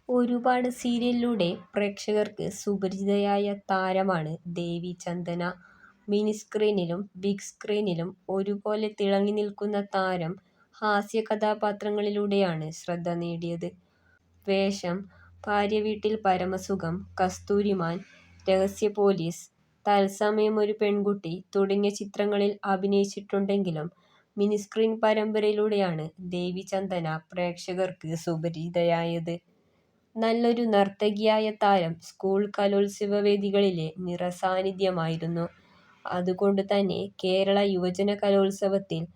ഒരുപാട് സീരിയലിലൂടെ പ്രേക്ഷകർക്ക് സുപരിചിതയായ താരമാണ് ദേവി ചന്ദന. മിനി സ്ക്രീനിലും ബിഗ് സ്ക്രീനിലും ഒരുപോലെ തിളങ്ങി നിൽക്കുന്ന താരം ഹാസ്യ കഥാപാത്രങ്ങളിലൂടെയാണ് ശ്രദ്ധ നേടിയത്. വേഷം, ഭാര്യവീട്ടിൽ പരമസുഖം, കസ്തൂരിമാൻ, രഹസ്യ പോലീസ്, തത്സമയം ഒരു പെൺകുട്ടി തുടങ്ങിയ ചിത്രങ്ങളിൽ അഭിനയിച്ചിട്ടുണ്ടെങ്കിലും മിനി സ്ക്രീൻ പരമ്പരയിലൂടെയാണ് ദേവി ചന്ദന പ്രേക്ഷകർക്ക് സുപരിചിതയായത്. നല്ലൊരു നർത്തകിയായ താരം സ്കൂൾ കലോത്സവ വേദികളിലെ നിറസാന്നിധ്യമായിരുന്നു. അതുകൊണ്ടുതന്നെ കേരള യുവജന കലോത്സവത്തിൽ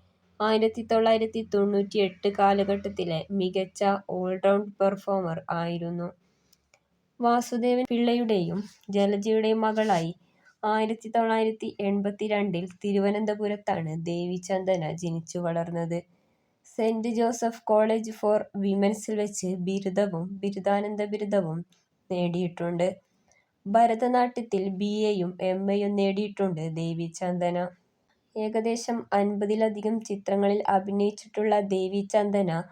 1998 കാലഘട്ടത്തിലെ മികച്ച ഓൾറൗണ്ട് പെർഫോമർ ആയിരുന്നു. വാസുദേവൻ പിള്ളയുടെയും ജലജയുടെയും മകളായി 1982 തിരുവനന്തപുരത്താണ് ദേവി ചന്ദന ജനിച്ചു വളർന്നത്. സെന്റ് ജോസഫ് കോളേജ് ഫോർ വിമൻസിൽ വെച്ച് ബിരുദവും ബിരുദാനന്തര ബിരുദവും നേടിയിട്ടുണ്ട്. ഭരതനാട്യത്തിൽ BAയും MAയും നേടിയിട്ടുണ്ട് ദേവി ചന്ദന. ഏകദേശം 50-ലധികം ചിത്രങ്ങളിൽ അഭിനയിച്ചിട്ടുള്ള ദേവി ചന്ദന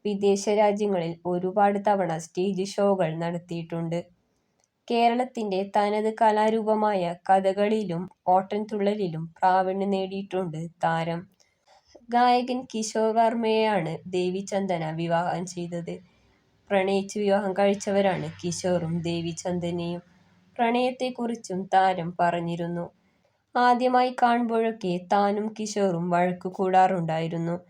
വിദേശ രാജ്യങ്ങളിൽ ഒരുപാട് തവണ സ്റ്റേജ് ഷോകൾ നടത്തിയിട്ടുണ്ട്. കേരളത്തിന്റെ തനത് കലാരൂപമായ കഥകളിയിലും ഓട്ടൻതുള്ളലിലും പ്രാവീണ്യം നേടിയിട്ടുണ്ട് താരം. ഗായകൻ കിഷോർ വർമ്മയെയാണ് ദേവി ചന്ദന വിവാഹം ചെയ്തത്. പ്രണയിച്ച് വിവാഹം കഴിച്ചവരാണ് കിഷോറും ദേവി ചന്ദനയും. പ്രണയത്തെക്കുറിച്ചും താരം പറഞ്ഞിരുന്നു. ആദ്യമായി കാണുമ്പോഴൊക്കെ താനും കിഷോറും വഴക്കു കൂടാറുണ്ടായിരുന്നു.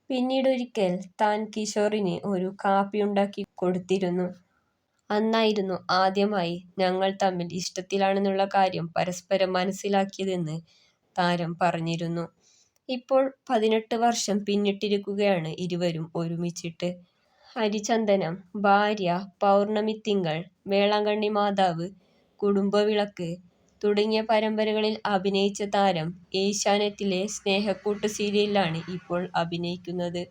പിന്നീടൊരിക്കൽ താൻ കിഷോറിന് ഒരു കാപ്പി ഉണ്ടാക്കി കൊടുത്തിരുന്നു. അന്നായിരുന്നു ആദ്യമായി ഞങ്ങൾ തമ്മിൽ ഇഷ്ടത്തിലാണെന്നുള്ള കാര്യം പരസ്പരം മനസ്സിലാക്കിയതെന്ന് താരം പറഞ്ഞിരുന്നു. ഇപ്പോൾ 18 വർഷം പിന്നിട്ടിരിക്കുകയാണ് ഇരുവരും ഒരുമിച്ചിട്ട്. ഹരിചന്ദനം, ഭാര്യ, പൗർണമിത്തിങ്കൾ, വേളാങ്കണ്ണി മാതാവ്, കുടുംബവിളക്ക് തുടങ്ങിയ പരമ്പരകളിൽ അഭിനയിച്ച താരം ഏഷ്യാനെറ്റിലെ സ്നേഹക്കൂട്ട് സീരിയലിലാണ് ഇപ്പോൾ അഭിനയിക്കുന്നത്.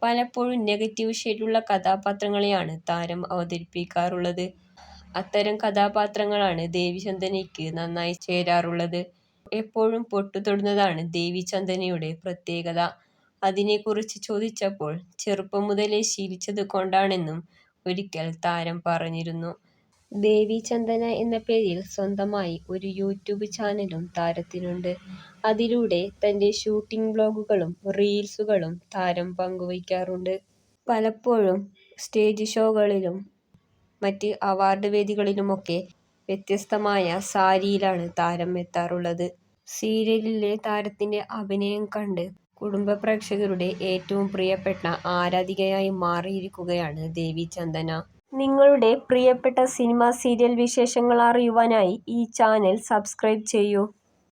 പലപ്പോഴും നെഗറ്റീവ് ഷെയ്ഡുള്ള കഥാപാത്രങ്ങളെയാണ് താരം അവതരിപ്പിക്കാറുള്ളത്. അത്തരം കഥാപാത്രങ്ങളാണ് ദേവി ചന്ദനയ്ക്ക് നന്നായി ചേരാറുള്ളത്. എപ്പോഴും പൊട്ടു തൊടുന്നതാണ് ദേവി ചന്ദനയുടെ പ്രത്യേകത. അതിനെക്കുറിച്ച് ചോദിച്ചപ്പോൾ ചെറുപ്പം മുതലേ ശീലിച്ചത് കൊണ്ടാണെന്നും ഒരിക്കൽ താരം പറഞ്ഞിരുന്നു. ദേവി ചന്ദന എന്ന പേരിൽ സ്വന്തമായി ഒരു യൂട്യൂബ് ചാനലും താരത്തിനുണ്ട്. അതിലൂടെ തന്റെ ഷൂട്ടിംഗ് വ്ലോഗുകളും റീൽസുകളും താരം പങ്കുവയ്ക്കാറുണ്ട്. പലപ്പോഴും സ്റ്റേജ് ഷോകളിലും മറ്റ് അവാർഡ് വേദികളിലുമൊക്കെ വ്യത്യസ്തമായ സാരിയിലാണ് താരം എത്താറുള്ളത്. സീരിയലിലെ താരത്തിന്റെ അഭിനയം കണ്ട് കുടുംബ പ്രേക്ഷകരുടെ ഏറ്റവും പ്രിയപ്പെട്ട ആരാധികയായി മാറിയിരിക്കുകയാണ് ദേവി ചന്ദന. നിങ്ങളുടെ പ്രിയപ്പെട്ട സിനിമ, സീരിയൽ വിശേഷങ്ങൾ അറിയുവാനായി ഈ ചാനൽ സബ്സ്ക്രൈബ് ചെയ്യൂ.